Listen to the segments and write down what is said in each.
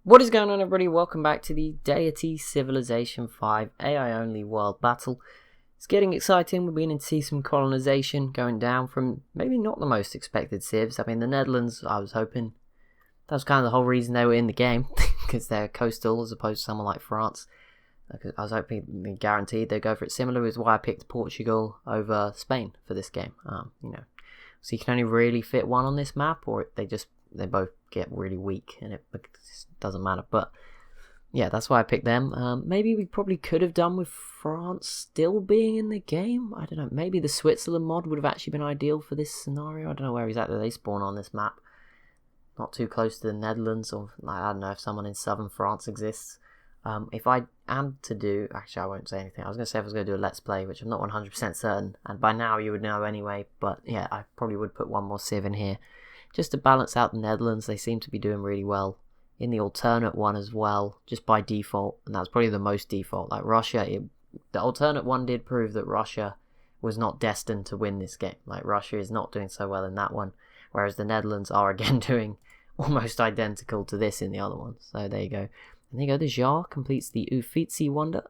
What is going on, everybody? Welcome back to the Deity Civilization 5 AI only world battle. It's getting exciting. We're beginning to see some colonization going down from maybe not the most expected civs. I mean, the Netherlands, I was hoping that was kind of the whole reason they were in the game, because they're coastal as opposed to someone like France. I was hoping guaranteed they'd go for it. Similar with why I picked Portugal over Spain for this game. So you can only really fit one on this map, or they both get really weak, and it just doesn't matter. But yeah, that's why I picked them. Maybe we probably could have done with France still being in the game. I don't know. Maybe the Switzerland mod would have actually been ideal for this scenario. I don't know where exactly they spawn on this map. Not too close to the Netherlands, or I don't know if someone in southern France exists. If I am to do... Actually, I won't say anything. I was going to say if I was going to do a Let's Play, which I'm not 100% certain. And by now you would know anyway. But yeah, I probably would put one more civ in here. Just to balance out the Netherlands. They seem to be doing really well. In the alternate one as well, just by default. And that's probably the most default. Like Russia, the alternate one did prove that Russia was not destined to win this game. Like Russia is not doing so well in that one. Whereas the Netherlands are again doing almost identical to this in the other one. So there you go. And there you go, the Jar completes the Uffizi Wonder,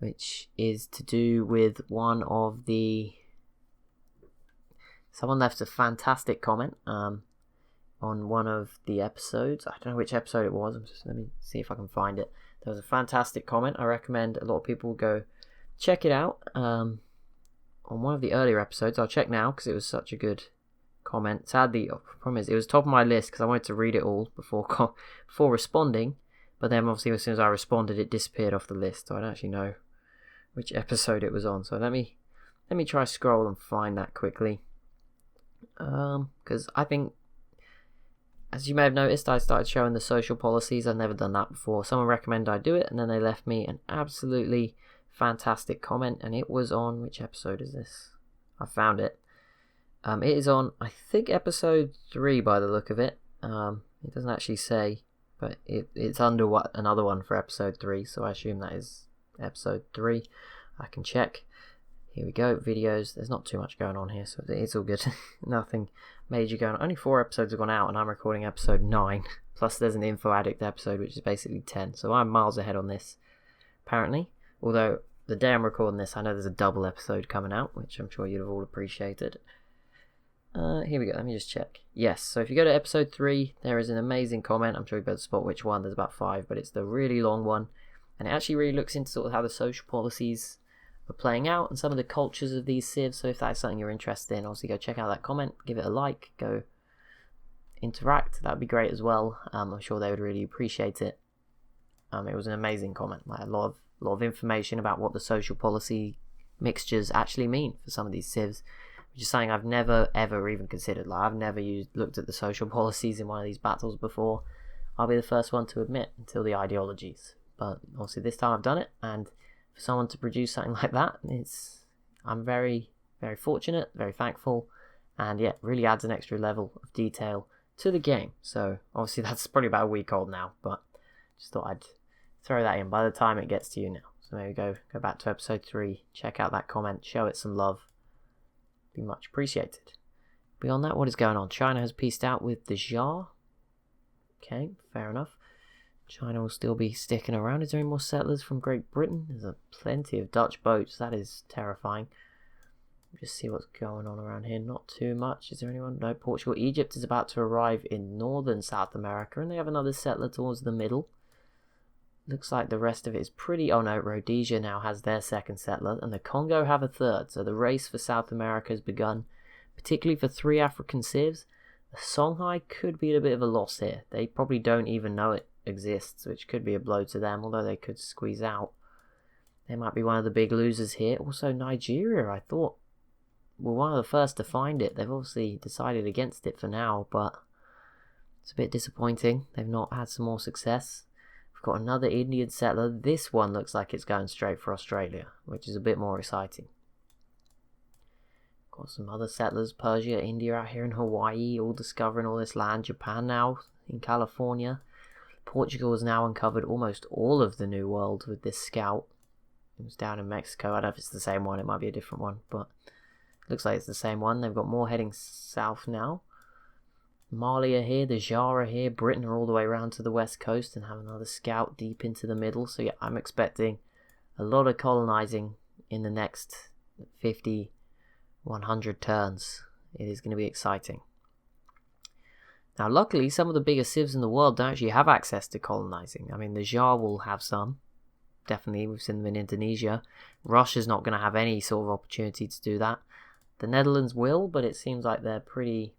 which is to do with one of the... Someone left a fantastic comment on one of the episodes. I don't know which episode it was. Let me see if I can find it. There was a fantastic comment. I recommend a lot of people go check it out on one of the earlier episodes. I'll check now because it was such a good comment. Sadly, the problem is it was top of my list because I wanted to read it all before responding. But then obviously as soon as I responded, it disappeared off the list. So I don't actually know which episode it was on. So let me try scroll and find that quickly. Because I think, as you may have noticed, I started showing the social policies. I've never done that before. Someone recommended I do it, and then they left me an absolutely fantastic comment. And it was on, which episode is this? I found it. It is on, I think, episode 3 by the look of it. It doesn't actually say, but it's under another one for episode 3, so I assume that is episode 3. I can check. Here we go, videos. There's not too much going on here, so it's all good. Nothing major going on. Only 4 episodes have gone out, and I'm recording episode 9. Plus there's an Info Addict episode, which is basically 10. So I'm miles ahead on this, apparently. Although, the day I'm recording this, I know there's a double episode coming out, which I'm sure you'd have all appreciated. Here we go, let me just check. Yes, so if you go to episode 3, there is an amazing comment. I'm sure you'll be able to spot which one. There's about 5, but it's the really long one. And it actually really looks into sort of how the social policies are playing out and some of the cultures of these civs. So if that's something you're interested in, obviously go check out that comment, give it a like, go interact. That would be great as well. I'm sure they would really appreciate it. It was an amazing comment. Like a lot of information about what the social policy mixtures actually mean for some of these civs. Which is something I've never ever even considered. Like I've never looked at the social policies in one of these battles before. I'll be the first one to admit until the ideologies. But obviously this time I've done it, and for someone to produce something like that, I'm very, very fortunate, very thankful, and yeah, really adds an extra level of detail to the game. So obviously that's probably about a week old now, but just thought I'd throw that in by the time it gets to you now. So maybe go back to episode 3, check out that comment, show it some love. Be much appreciated. Beyond that, what is going on? China has peaced out with the Jar. Okay, fair enough. China will still be sticking around. Is there any more settlers from Great Britain? There's plenty of Dutch boats. That is terrifying. Just see what's going on around here. Not too much. Is there anyone? No. Portugal. Egypt is about to arrive in northern South America, and they have another settler towards the middle. Looks like the rest of it is pretty... Oh no, Rhodesia now has their second settler, and the Congo have a third. So the race for South America has begun, particularly for 3 African civs. The Songhai could be a bit of a loss here. They probably don't even know it exists, which could be a blow to them, although they could squeeze out. They might be one of the big losers here. Also Nigeria, I thought, were one of the first to find it. They've obviously decided against it for now, but it's a bit disappointing. They've not had some more success. We've got another Indian settler. This one looks like it's going straight for Australia, which is a bit more exciting. Got some other settlers, Persia, India out here in Hawaii, all discovering all this land. Japan now in California. Portugal has now uncovered almost all of the New World with this scout. It was down in Mexico. I don't know if it's the same one. It might be a different one, but it looks like it's the same one. They've got more heading south now. Mali are here, the Jar are here, Britain are all the way around to the west coast and have another scout deep into the middle. So yeah, I'm expecting a lot of colonizing in the next 50, 100 turns. It is going to be exciting. Now, luckily, some of the biggest civs in the world don't actually have access to colonizing. I mean, the Jar will have some. Definitely, we've seen them in Indonesia. Russia's not going to have any sort of opportunity to do that. The Netherlands will, but it seems like they're pretty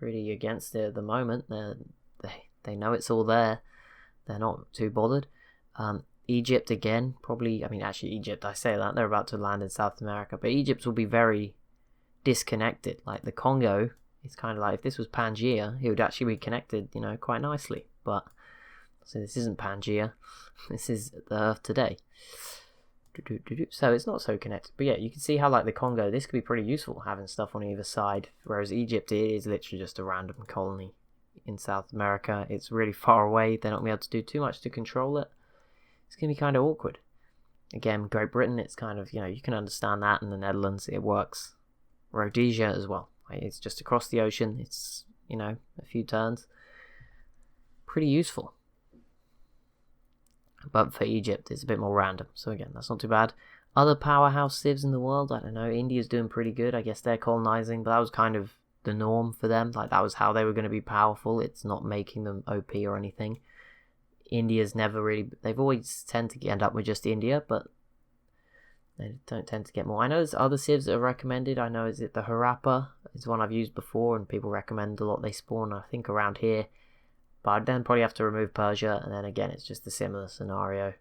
against it at the moment. They know it's all there. They're not too bothered. Egypt again, probably. I mean, actually, Egypt. I say that they're about to land in South America, but Egypt will be very disconnected. Like the Congo, it's kind of like if this was Pangaea, it would actually be connected, quite nicely. But so this isn't Pangaea. This is the Earth today. So it's not so connected. But yeah, you can see how like the Congo, this could be pretty useful having stuff on either side. Whereas Egypt is literally just a random colony in South America. It's really far away. They're not going to be able to do too much to control it. It's going to be kind of awkward. Again, Great Britain, it's kind of, you can understand that. In the Netherlands, it works. Rhodesia as well. It's just across the ocean. It's, a few turns. Pretty useful. But for Egypt, it's a bit more random. So again, that's not too bad. Other powerhouse civs in the world, I don't know. India's doing pretty good. I guess they're colonizing, but that was kind of the norm for them. Like, that was how they were going to be powerful. It's not making them OP or anything. India's never really... They've always tend to end up with just India, but they don't tend to get more. I know there's other civs that are recommended. I know, is it the Harappa? It's one I've used before, and people recommend a lot. They spawn, I think, around here. But I'd then probably have to remove Persia, and then again, it's just a similar scenario.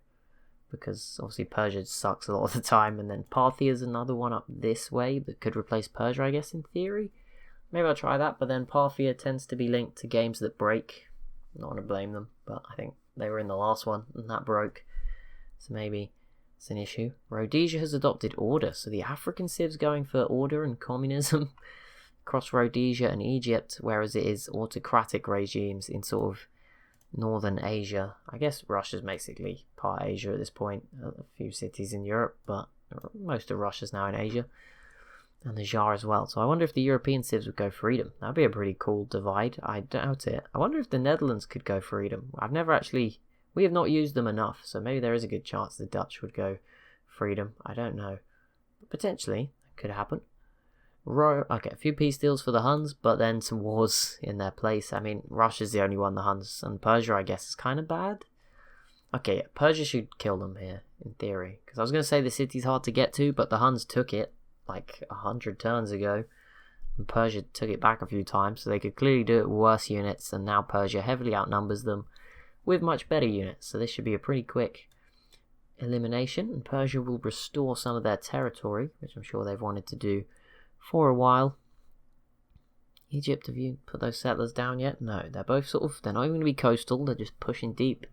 Because obviously Persia sucks a lot of the time, and then Parthia is another one up this way that could replace Persia, I guess, in theory. Maybe I'll try that, but then Parthia tends to be linked to games that break. Not want to blame them, but I think they were in the last one, and that broke. So maybe it's an issue. Rhodesia has adopted order, so the African civ's going for order and communism across Rhodesia and Egypt, whereas it is autocratic regimes in sort of northern Asia. I guess Russia's basically part of Asia at this point. A few cities in Europe, but most of Russia's now in Asia. And the Jar as well. So I wonder if the European civs would go freedom. That'd be a pretty cool divide. I doubt it. I wonder if the Netherlands could go freedom. We have not used them enough, so maybe there is a good chance the Dutch would go freedom. I don't know. But potentially, that could happen. Okay, a few peace deals for the Huns, but then some wars in their place. I mean, Russia's the only one, the Huns, and Persia, I guess, is kind of bad. Okay, yeah, Persia should kill them here, in theory. Because I was going to say the city's hard to get to, but the Huns took it, like, 100 turns ago. And Persia took it back a few times, so they could clearly do it with worse units, and now Persia heavily outnumbers them with much better units. So this should be a pretty quick elimination, and Persia will restore some of their territory, which I'm sure they've wanted to do for a while. Egypt, have you put those settlers down yet? No, they're both they're not even going to be coastal, they're just pushing deep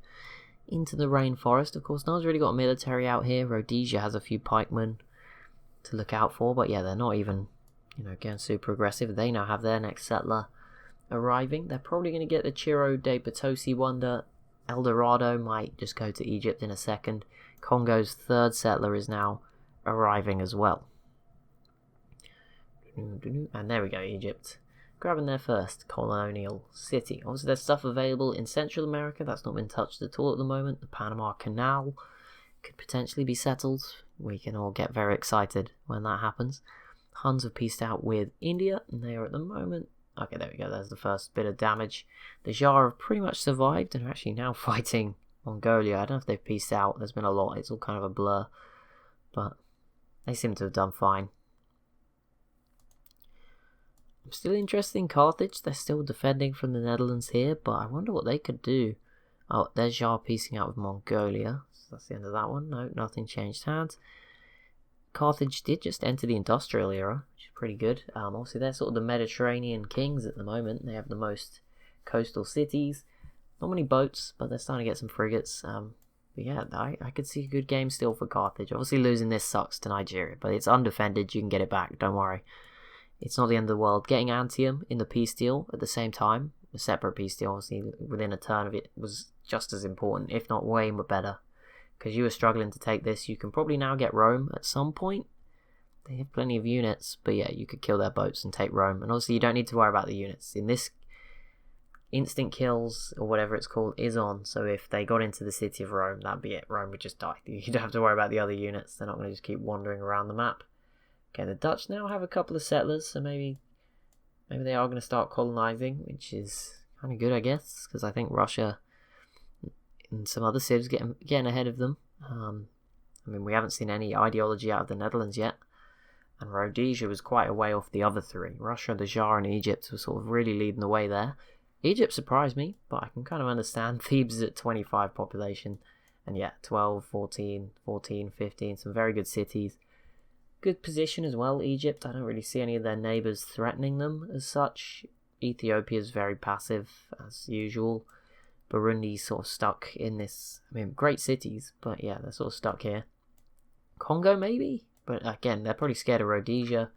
into the rainforest. Of course, no one's really got a military out here. Rhodesia has a few pikemen to look out for, but yeah, they're not even, getting super aggressive. They now have their next settler arriving. They're probably going to get the Chiro de Potosi wonder. El Dorado might just go to Egypt in a second. Congo's third settler is now arriving as well. And there we go, Egypt. Grabbing their first colonial city. Obviously, there's stuff available in Central America that's not been touched at all at the moment. The Panama Canal could potentially be settled. We can all get very excited when that happens. Huns have pieced out with India, and they are at the moment... Okay, there we go. There's the first bit of damage. The Jar have pretty much survived and are actually now fighting Mongolia. I don't know if they've pieced out. There's been a lot. It's all kind of a blur. But they seem to have done fine. I'm still interested in Carthage. They're still defending from the Netherlands here, but I wonder what they could do. Oh, there's Jar piecing out with Mongolia. So that's the end of that one. No, nothing changed hands. Carthage did just enter the industrial era, which is pretty good. Obviously, they're sort of the Mediterranean kings at the moment. They have the most coastal cities. Not many boats, but they're starting to get some frigates. But yeah, I could see a good game still for Carthage. Obviously, losing this sucks to Nigeria, but it's undefended. You can get it back. Don't worry. It's not the end of the world. Getting Antium in the peace deal at the same time, a separate peace deal, obviously, within a turn of it, was just as important, if not way better. Because you were struggling to take this, you can probably now get Rome at some point. They have plenty of units, but yeah, you could kill their boats and take Rome. And obviously you don't need to worry about the units. In this, instant kills, or whatever it's called, is on. So if they got into the city of Rome, that'd be it. Rome would just die. You don't have to worry about the other units. They're not going to just keep wandering around the map. Okay, the Dutch now have a couple of settlers, so maybe they are going to start colonizing, which is kind of good, I guess, because I think Russia and some other civs getting ahead of them. I mean, we haven't seen any ideology out of the Netherlands yet. And Rhodesia was quite a way off the other three. Russia, the Shah, and Egypt were sort of really leading the way there. Egypt surprised me, but I can kind of understand. Thebes is at 25 population. And yeah, 12, 14, 15, some very good cities. Good position as well, Egypt. I don't really see any of their neighbours threatening them as such. Ethiopia is very passive, as usual. Burundi's sort of stuck in this. I mean, great cities, but yeah, they're sort of stuck here. Congo, maybe? But again, they're probably scared of Rhodesia.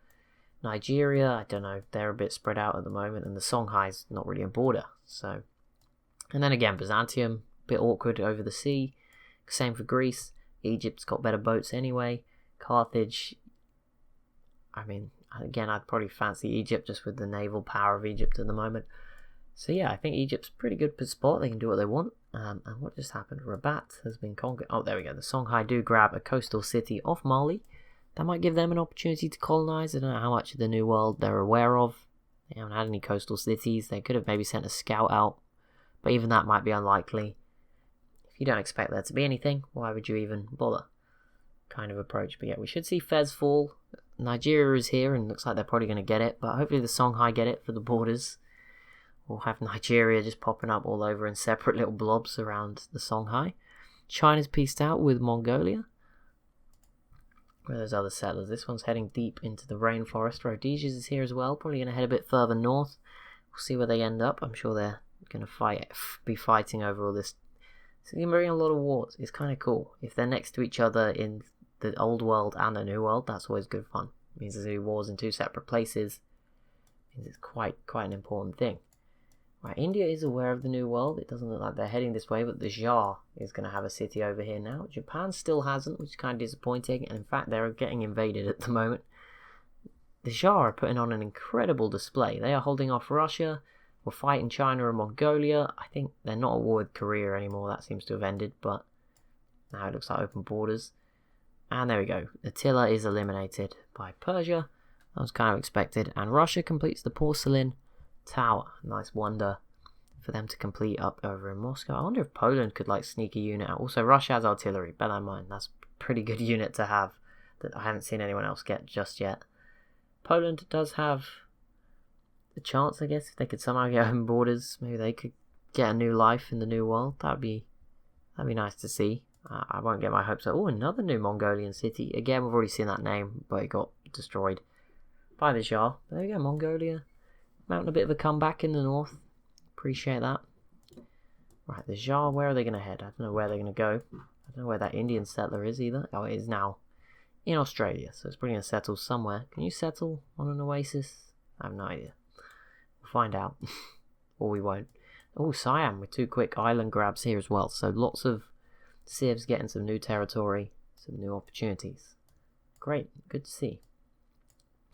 Nigeria, I don't know. They're a bit spread out at the moment, and the Songhai's not really a border. So, and then again, Byzantium, a bit awkward over the sea. Same for Greece. Egypt's got better boats anyway. Carthage, I mean, again, I'd probably fancy Egypt just with the naval power of Egypt at the moment. So yeah, I think Egypt's a pretty good spot. They can do what they want. And what just happened? Rabat has been conquered. Oh, there we go. The Songhai do grab a coastal city off Mali. That might give them an opportunity to colonize. I don't know how much of the New World they're aware of. They haven't had any coastal cities. They could have maybe sent a scout out, but even that might be unlikely. If you don't expect there to be anything, why would you even bother? Kind of approach. But yeah, we should see Fez fall. Nigeria is here and looks like they're probably going to get it, but hopefully the Songhai get it for the borders. We'll have Nigeria just popping up all over in separate little blobs around the Songhai. China's pieced out with Mongolia. Where are those other settlers? This one's heading deep into the rainforest. Rhodesia's is here as well. Probably going to head a bit further north. We'll see where they end up. I'm sure they're going to be fighting over all this. It's going to bring a lot of wars. It's kind of cool. If they're next to each other in the old world and the new world, that's always good fun. It means there's going to be wars in two separate places. It's quite an important thing. Right, India is aware of the new world. It doesn't look like they're heading this way, but the Shah is going to have a city over here now. Japan still hasn't, which is kind of disappointing. And in fact, they're getting invaded at the moment. The Shah are putting on an incredible display. They are holding off Russia. We're fighting China and Mongolia. I think they're not at war with Korea anymore. That seems to have ended, but now it looks like open borders. And there we go. Attila is eliminated by Persia. That was kind of expected. And Russia completes the porcelain tower. Nice wonder for them to complete up over in Moscow. I wonder if Poland could like sneak a unit out. Also, Russia has artillery. Bear that in mind. That's a pretty good unit to have that I haven't seen anyone else get just yet. Poland does have a chance, I guess, if they could somehow get open borders. Maybe they could get a new life in the new world. That'd be nice to see. I won't get my hopes up. Oh, another new Mongolian city. Again, we've already seen that name, but it got destroyed by the Shah. There we go, Mongolia. Mounting a bit of a comeback in the north. Appreciate that. Right, the Shah, where are they going to head? I don't know where they're going to go. I don't know where that Indian settler is either. Oh, it is now in Australia, so it's probably going to settle somewhere. Can you settle on an oasis? I have no idea. We'll find out. Or we won't. Oh, Siam with 2 quick island grabs here as well. So lots of civs getting some new territory, some new opportunities. Great, good to see.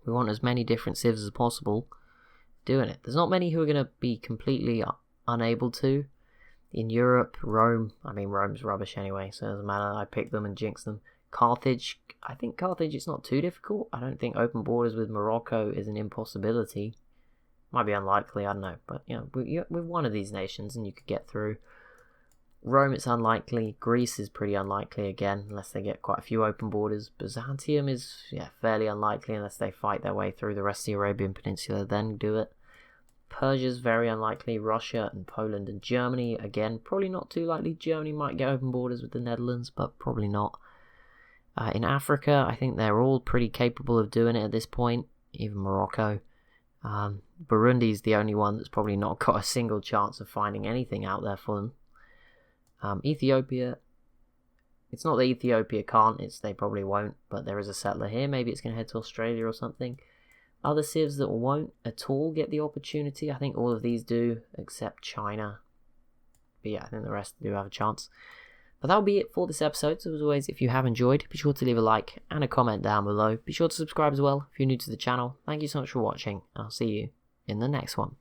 We want as many different civs as possible doing it. There's not many who are going to be completely unable to. In Europe, Rome, I mean Rome's rubbish anyway, so it doesn't matter. I pick them and jinx them. Carthage, I think Carthage it's not too difficult. I don't think open borders with Morocco is an impossibility. Might be unlikely, I don't know. But, you know, with one of these nations and you could get through. Rome, it's unlikely. Greece is pretty unlikely again, unless they get quite a few open borders. Byzantium is, fairly unlikely unless they fight their way through the rest of the Arabian Peninsula, then do it. Persia's very unlikely. Russia and Poland and Germany, again, probably not too likely. Germany might get open borders with the Netherlands, but probably not. In Africa, I think they're all pretty capable of doing it at this point, even Morocco. Burundi's the only one that's probably not got a single chance of finding anything out there for them. Ethiopia, it's not that Ethiopia can't, it's they probably won't, but there is a settler here. Maybe it's going to head to Australia or something. Other civs that won't at all get the opportunity, I think all of these do, except China. But yeah, I think the rest do have a chance. But that'll be it for this episode. So as always, if you have enjoyed, be sure to leave a like and a comment down below. Be sure to subscribe as well if you're new to the channel. Thank you so much for watching, and I'll see you in the next one.